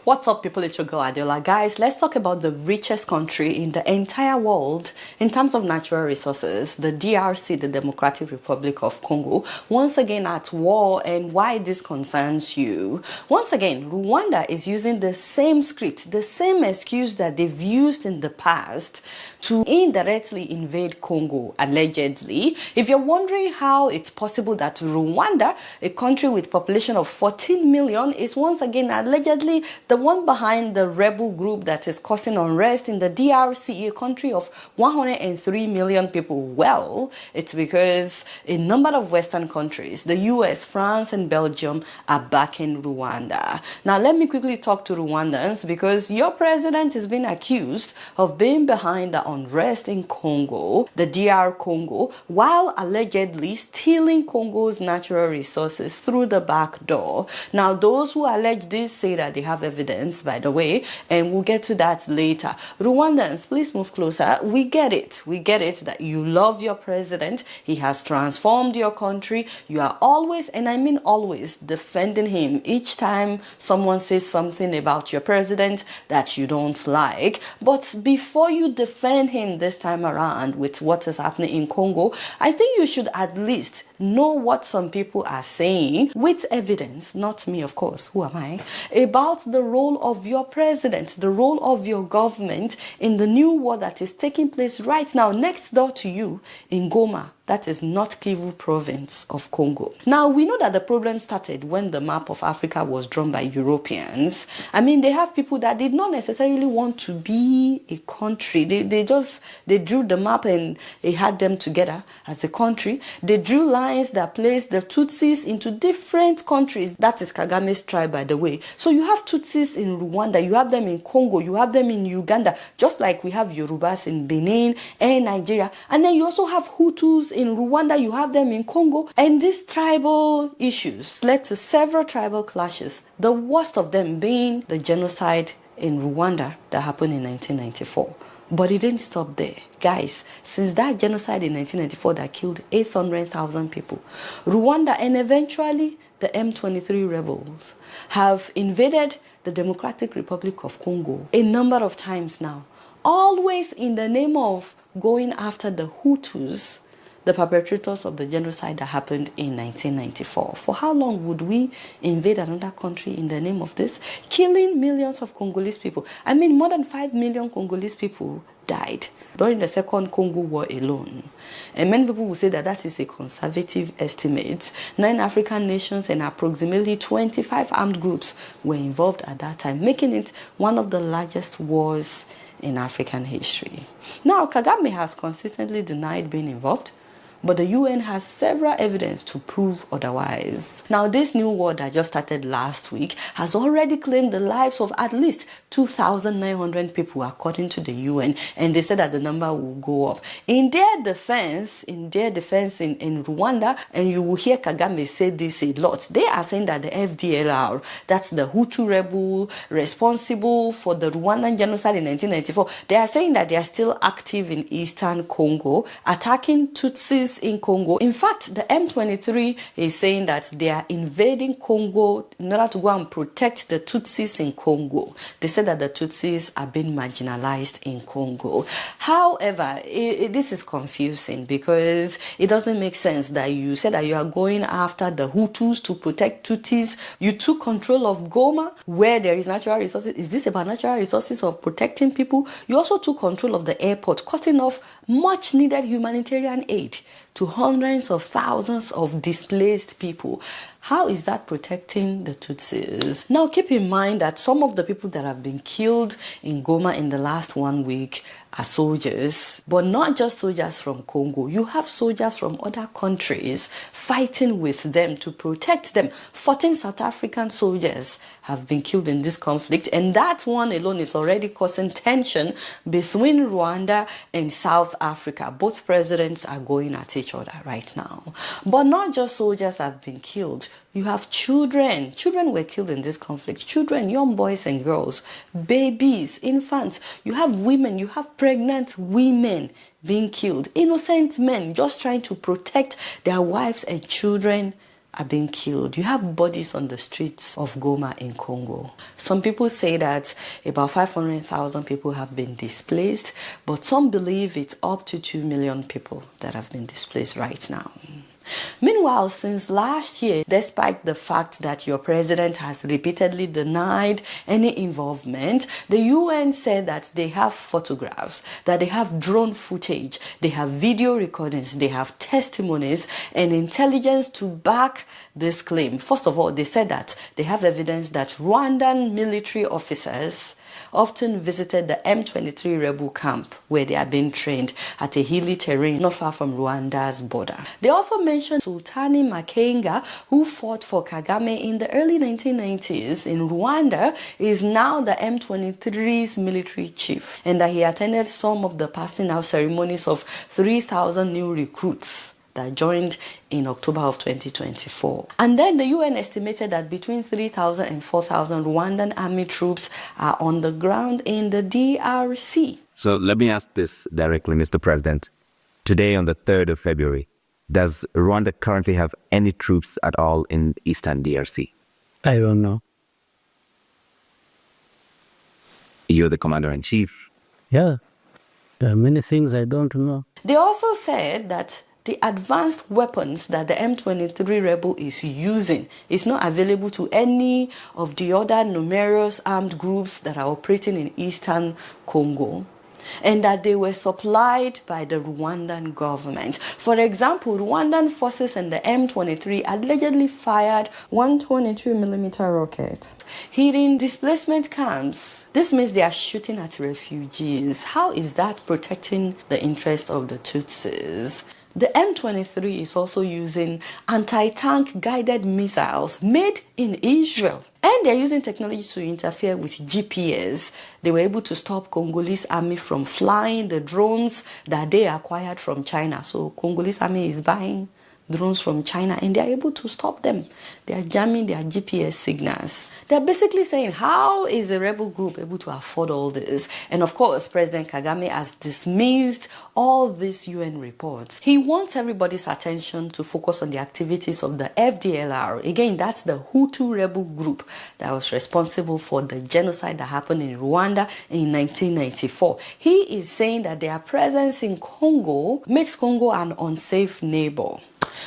What's up, people? It's your girl Adiola. Guys, let's talk about the richest country in the entire world in terms of natural resources, the DRC, the Democratic Republic of Congo, once again at war, and why this concerns you. Once again, Rwanda is using the same script, the same excuse that they've used in the past to indirectly invade Congo, allegedly. If you're wondering how it's possible that Rwanda, a country with a population of 14 million, is once again allegedly the one behind the rebel group that is causing unrest in the DRC, a country of 103 million people. Well, it's because a number of Western countries, the US, France, and Belgium, are backing Rwanda. Now, let me quickly talk to Rwandans because your president is being accused of being behind the unrest in Congo, the DR Congo, while allegedly stealing Congo's natural resources through the back door. Now, those who allege this say that they have evidence, by the way, and we'll get to that later. Rwandans, please move closer. We get it. We get it that you love your president. He has transformed your country. You are always, and I mean always, defending him each time someone says something about your president that you don't like. But before you defend him this time around with what is happening in Congo, I think you should at least know what some people are saying with evidence, not me, of course, who am I, about the role of your president, the role of your government in the new war that is taking place right now next door to you in Goma. That is North Kivu province of Congo. Now, we know that the problem started when the map of Africa was drawn by Europeans. I mean, they have people that did not necessarily want to be a country. They drew the map and they had them together as a country. They drew lines that placed the Tutsis into different countries. That is Kagame's tribe, by the way. So you have Tutsis in Rwanda, you have them in Congo, you have them in Uganda, just like we have Yorubas in Benin and Nigeria. And then you also have Hutus in Rwanda, you have them in Congo. And these tribal issues led to several tribal clashes, the worst of them being the genocide in Rwanda that happened in 1994. But it didn't stop there. Guys, since that genocide in 1994 that killed 800,000 people, Rwanda and eventually the M23 rebels have invaded the Democratic Republic of Congo a number of times now, always in the name of going after the Hutus, the perpetrators of the genocide that happened in 1994. For how long would we invade another country in the name of this? Killing millions of Congolese people. I mean, more than 5 million Congolese people died during the Second Congo War alone. And many people will say that that is a conservative estimate. 9 African nations and approximately 25 armed groups were involved at that time, making it one of the largest wars in African history. Now, Kagame has consistently denied being involved, but the UN has several evidence to prove otherwise. Now, this new war that just started last week has already claimed the lives of at least 2,900 people, according to the UN, and they said that the number will go up. In their defense in Rwanda, and you will hear Kagame say this a lot, they are saying that the FDLR, that's the Hutu rebel responsible for the Rwandan genocide in 1994, they are saying that they are still active in eastern Congo, attacking Tutsis in Congo. In fact, the M23 is saying that they are invading Congo in order to go and protect the Tutsis in Congo. They said that the Tutsis are being marginalized in Congo. However, this is confusing because it doesn't make sense that you said that you are going after the Hutus to protect Tutsis. You took control of Goma, where there is natural resources. Is this about natural resources of protecting people? You also took control of the airport, cutting off much needed humanitarian aid to hundreds of thousands of displaced people. How is that protecting the Tutsis? Now, keep in mind that some of the people that have been killed in Goma in the last 1 week are soldiers, but not just soldiers from Congo. You have soldiers from other countries fighting with them to protect them. 14 South African soldiers have been killed in this conflict, and that one alone is already causing tension between Rwanda and South Africa. Both presidents are going at each other right now. But not just soldiers have been killed. You have children. Children were killed in this conflict. Children, young boys and girls, babies, infants. You have women, you have pregnant women being killed. Innocent men just trying to protect their wives and children are being killed. You have bodies on the streets of Goma in Congo. Some people say that about 500,000 people have been displaced, but some believe it's up to 2 million people that have been displaced right now. Meanwhile, since last year, despite the fact that your president has repeatedly denied any involvement, the UN said that they have photographs, that they have drone footage, they have video recordings, they have testimonies and intelligence to back this claim. First of all, they said that they have evidence that Rwandan military officers often visited the M23 rebel camp where they are being trained at a hilly terrain not far from Rwanda's border. They also mentioned Sultani Makenga, who fought for Kagame in the early 1990s in Rwanda, is now the M23's military chief, and that he attended some of the passing out ceremonies of 3,000 new recruits that joined in October of 2024. And then the UN estimated that between 3,000 and 4,000 Rwandan army troops are on the ground in the DRC. So let me ask this directly, Mr. President. Today, on the 3rd of February, does Rwanda currently have any troops at all in Eastern DRC? I don't know. You're the commander-in-chief. Yeah, there are many things I don't know. They also said that the advanced weapons that the M23 rebel is using is not available to any of the other numerous armed groups that are operating in eastern Congo, and that they were supplied by the Rwandan government. For example, Rwandan forces and the M23 allegedly fired 122mm rocket hitting displacement camps. This means they are shooting at refugees. How is that protecting the interest of the Tutsis? The M23 is also using anti-tank guided missiles made in Israel. And they're using technology to interfere with GPS. They were able to stop Congolese army from flying the drones that they acquired from China. So Congolese army is buying drones from China and they're able to stop them. They are jamming their GPS signals. They're basically saying, how is a rebel group able to afford all this? And of course, President Kagame has dismissed all these UN reports. He wants everybody's attention to focus on the activities of the FDLR. Again, that's the Hutu rebel group that was responsible for the genocide that happened in Rwanda in 1994. He is saying that their presence in Congo makes Congo an unsafe neighbor.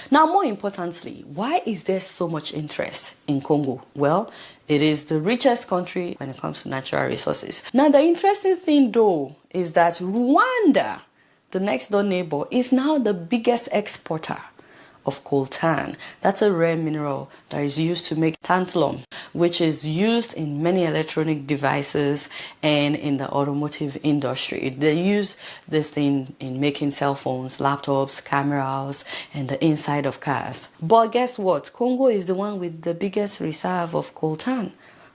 Now, more importantly, why is there so much interest in Congo? Well, it is the richest country when it comes to natural resources. Now, the interesting thing, though, is that Rwanda, the next door neighbor, is now the biggest exporter of coltan. That's a rare mineral that is used to make tantalum, which is used in many electronic devices and in the automotive industry. They use this thing in making cell phones, laptops, cameras, and the inside of cars. But guess what? Congo is the one with the biggest reserve of coltan.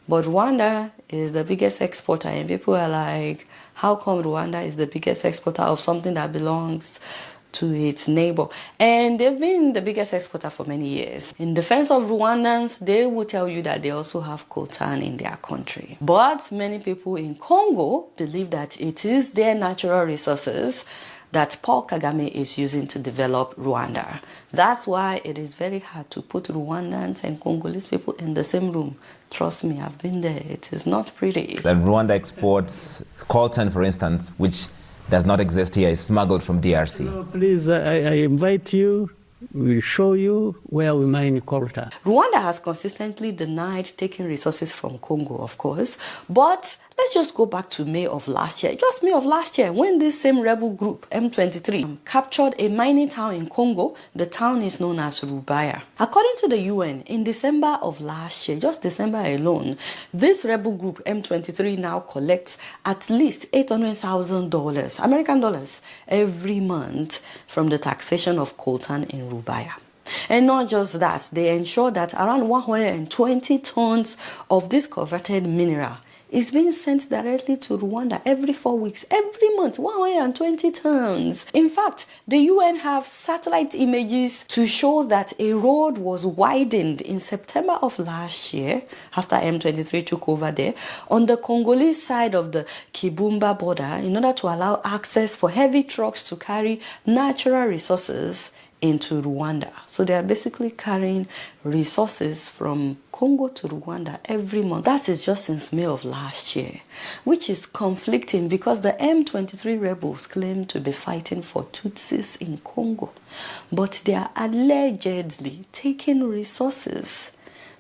But Rwanda is the biggest exporter, and people are like, how come Rwanda is the biggest exporter of something that belongs to its neighbor? And they've been the biggest exporter for many years. In defense of Rwandans, they will tell you that they also have coltan in their country. But many people in Congo believe that it is their natural resources that Paul Kagame is using to develop Rwanda. That's why it is very hard to put Rwandans and Congolese people in the same room. Trust me, I've been there. It is not pretty. Then Rwanda exports coltan, for instance, which does not exist here, is smuggled from DRC. No, please, I invite you. We'll show you where we mine coltan. Rwanda has consistently denied taking resources from Congo, of course. But let's just go back to May of last year. Just May of last year, when this same rebel group, M23, captured a mining town in Congo. The town is known as Rubaya. According to the UN, in December of last year, just December alone, this rebel group, M23, now collects at least $800,000, American dollars, every month from the taxation of coltan in Rubaya. And not just that, they ensure that around 120 tons of this coveted mineral is being sent directly to Rwanda every 4 weeks, every month, 120 tons. In fact, the UN have satellite images to show that a road was widened in September of last year, after M23 took over there, on the Congolese side of the Kibumba border in order to allow access for heavy trucks to carry natural resources into Rwanda. So they are basically carrying resources from Congo to Rwanda every month. That is just since May of last year, which is conflicting because the M23 rebels claim to be fighting for Tutsis in Congo, but they are allegedly taking resources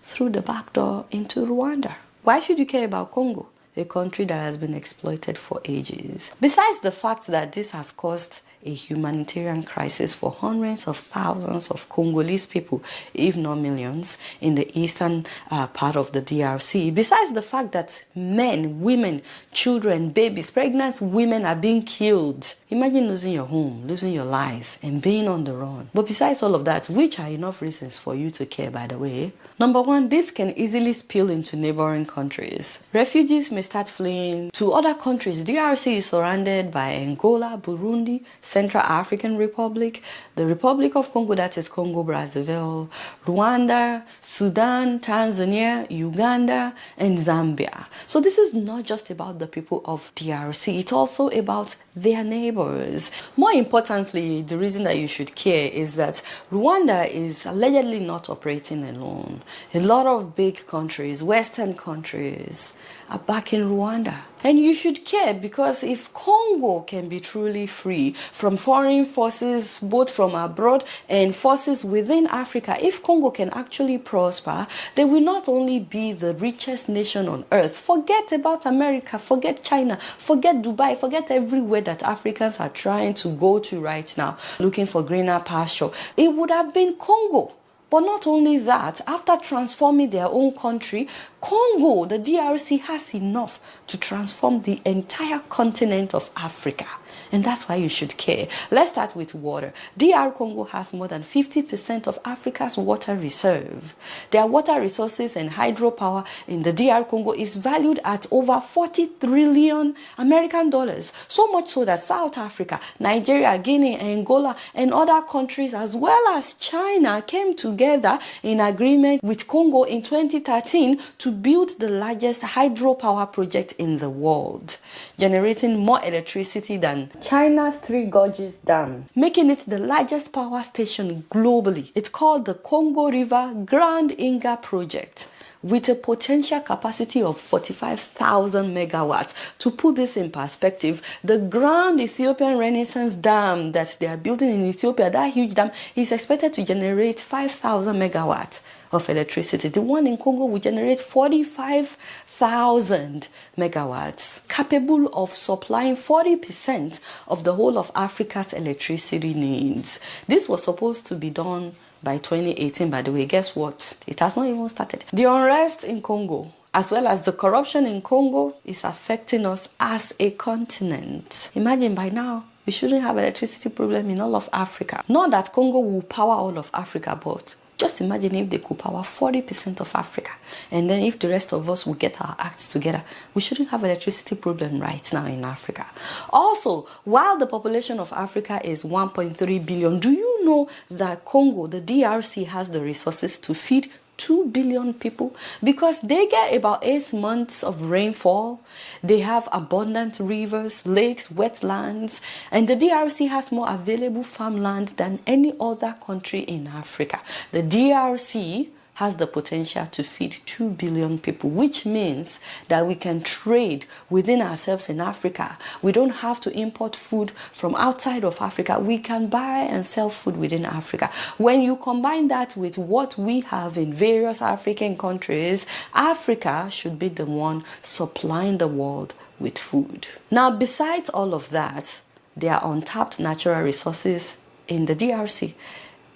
through the back door into Rwanda. Why should you care about Congo, a country that has been exploited for ages? Besides the fact that this has caused a humanitarian crisis for hundreds of thousands of Congolese people, if not millions, in the eastern part of the DRC. Besides the fact that men, women, children, babies, pregnant women are being killed. Imagine losing your home, losing your life, and being on the run. But besides all of that, which are enough reasons for you to care, by the way. Number one, this can easily spill into neighboring countries. Refugees may start fleeing to other countries. DRC is surrounded by Angola, Burundi, Central African Republic, the Republic of Congo, that is Congo Brazzaville, Rwanda, Sudan, Tanzania, Uganda, and Zambia. So this is not just about the people of DRC, it's also about their neighbors. More importantly, the reason that you should care is that Rwanda is allegedly not operating alone. A lot of big countries, Western countries, are backing Rwanda. And you should care because if Congo can be truly free from foreign forces, both from abroad and forces within Africa, if Congo can actually prosper, they will not only be the richest nation on earth. Forget about America, forget China, forget Dubai, forget everywhere that Africans are trying to go to right now, looking for greener pasture. It would have been Congo. But not only that, after transforming their own country, Congo, the DRC, has enough to transform the entire continent of Africa. And that's why you should care. Let's start with water. DR Congo has more than 50% of Africa's water reserve. Their water resources and hydropower in the DR Congo is valued at over 40 trillion American dollars. So much so that South Africa, Nigeria, Guinea, Angola, and other countries as well as China came together in agreement with Congo in 2013 to build the largest hydropower project in the world, generating more electricity than China's Three Gorges Dam, making it the largest power station globally. It's called the Congo River Grand Inga Project, with a potential capacity of 45,000 megawatts. To put this in perspective, the Grand Ethiopian Renaissance Dam that they are building in Ethiopia, that huge dam, is expected to generate 5,000 megawatts of electricity. The one in Congo will generate 45,000 megawatts, capable of supplying 40% of the whole of Africa's electricity needs. This was supposed to be done by 2018, by the way. Guess what? It has not even started. The unrest in Congo, as well as the corruption in Congo, is affecting us as a continent. Imagine by now, we shouldn't have electricity problem in all of Africa. Not that Congo will power all of Africa, but just imagine if they could power 40% of Africa. And then if the rest of us would get our acts together, we shouldn't have electricity problem right now in Africa. Also, while the population of Africa is 1.3 billion, do you know that Congo, the DRC, has the resources to feed 2 billion people? Because they get about 8 months of rainfall. They have abundant rivers, lakes, wetlands, and the DRC has more available farmland than any other country in Africa. The DRC has the potential to feed 2 billion people, which means that we can trade within ourselves in Africa. We don't have to import food from outside of Africa. We can buy and sell food within Africa. When you combine that with what we have in various African countries, Africa should be the one supplying the world with food. Now, besides all of that, there are untapped natural resources in the DRC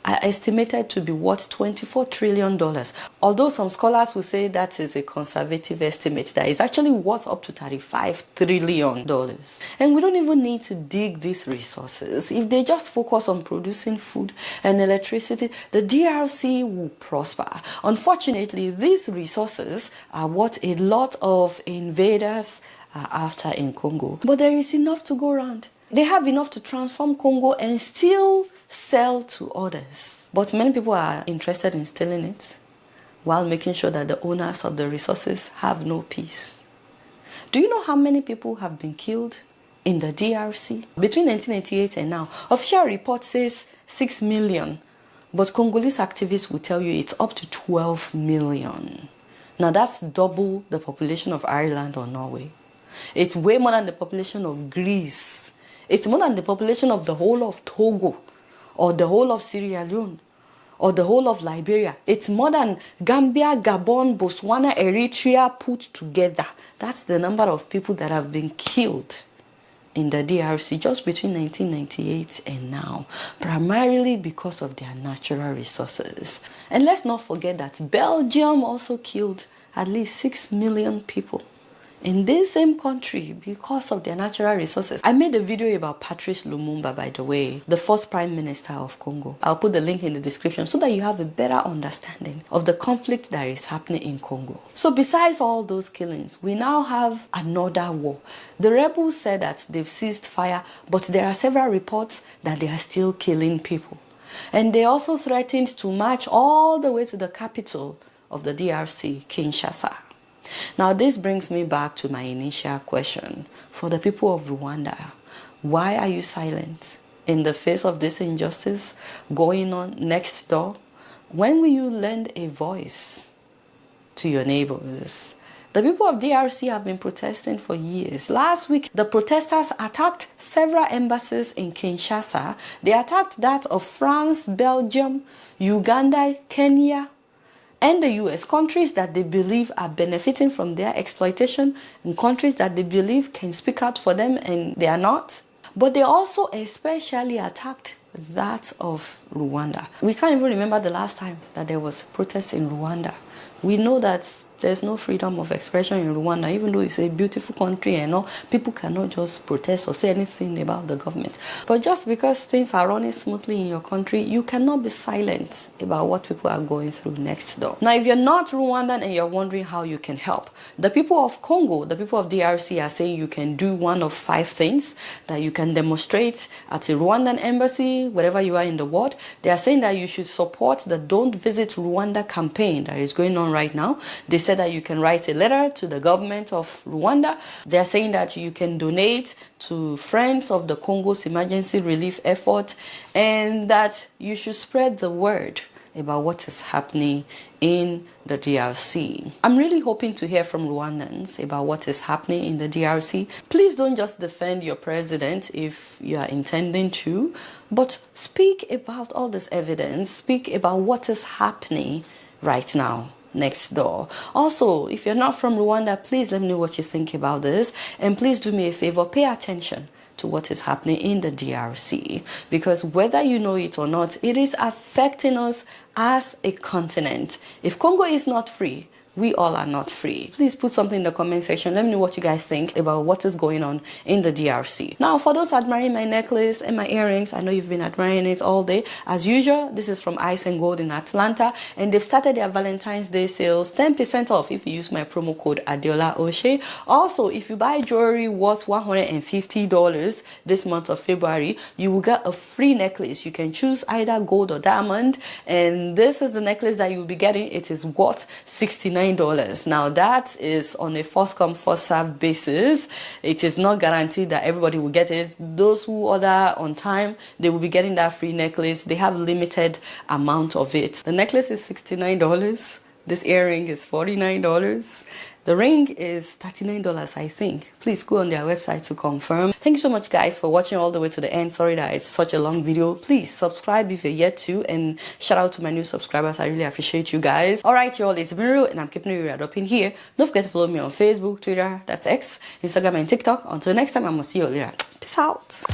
are estimated to be worth $24 trillion. Although some scholars will say that is a conservative estimate, that is actually worth up to $35 trillion. And we don't even need to dig these resources. If they just focus on producing food and electricity, the DRC will prosper. Unfortunately, these resources are what a lot of invaders are after in Congo. But there is enough to go around. They have enough to transform Congo and still sell to others. But many people are interested in stealing it while making sure that the owners of the resources have no peace. Do you know how many people have been killed in the DRC. Between 1988 and now, official report says 6 million, but Congolese activists will tell you it's up to 12 million. Now that's double the population of Ireland or Norway. It's way more than the population of Greece. It's more than the population of the whole of Togo, or the whole of Sierra Leone, or the whole of Liberia. It's more than Gambia, Gabon, Botswana, Eritrea put together. That's the number of people that have been killed in the DRC just between 1998 and now, primarily because of their natural resources. And let's not forget that Belgium also killed at least 6 million people in this same country because of their natural resources. I made a video about Patrice Lumumba, by the way, the first Prime Minister of Congo. I'll put the link in the description so that you have a better understanding of the conflict that is happening in Congo. So besides all those killings, we now have another war. The rebels said that they've ceased fire, but there are several reports that they are still killing people. And they also threatened to march all the way to the capital of the DRC, Kinshasa. Now this brings me back to my initial question. For the people of Rwanda, why are you silent in the face of this injustice going on next door? When will you lend a voice to your neighbors? The people of DRC have been protesting for years. Last week, the protesters attacked several embassies in Kinshasa. They attacked that of France, Belgium, Uganda, Kenya, and the US, countries that they believe are benefiting from their exploitation, and countries that they believe can speak out for them and they are not. But they also especially attacked that of Rwanda. We can't even remember the last time that there was protest in Rwanda. We know that there's no freedom of expression in Rwanda, even though it's a beautiful country and all. People cannot just protest or say anything about the government. But just because things are running smoothly in your country, you cannot be silent about what people are going through next door. Now, if you're not Rwandan and you're wondering how you can help, the people of Congo, the people of DRC are saying you can do one of 5 things that you can demonstrate at a Rwandan embassy, wherever you are in the world. They are saying that you should support the Don't Visit Rwanda campaign that is going on right now. They said that you can write a letter to the government of Rwanda. They are saying that you can donate to Friends of the Congo's emergency relief effort, and that you should spread the word about what is happening in the DRC. I'm really hoping to hear from Rwandans about what is happening in the DRC. Please don't just defend your president if you are intending to, but speak about all this evidence, speak about what is happening right now next door. Also, if you're not from Rwanda, please let me know what you think about this, and please do me a favor, pay attention to what is happening in the DRC, because whether you know it or not, it is affecting us as a continent. If Congo is not free, we all are not free. Please put something in the comment section. Let me know what you guys think about what is going on in the DRC. Now, for those admiring my necklace and my earrings, I know you've been admiring it all day. As usual, this is from Ice and Gold in Atlanta, and they've started their Valentine's Day sales, 10% off if you use my promo code Adiola Oshe. Also, if you buy jewelry worth $150 this month of February, you will get a free necklace. You can choose either gold or diamond, and this is the necklace that you'll be getting. It is worth $69. Now that is on a first come first serve basis. It is not guaranteed that everybody will get it. Those who order on time, they will be getting that free necklace. They have limited amount of it. The necklace is $69. This earring is $49. The ring is $39, I think. Please go on their website to confirm. Thank you so much, guys, for watching all the way to the end. Sorry that it's such a long video. Please subscribe if you're yet to, and shout out to my new subscribers. I really appreciate you guys. All right, y'all, it's been real, and I'm keeping it right up in here. Don't forget to follow me on Facebook, Twitter, that's X, Instagram, and TikTok. Until next time, I'm gonna see you later. Peace out.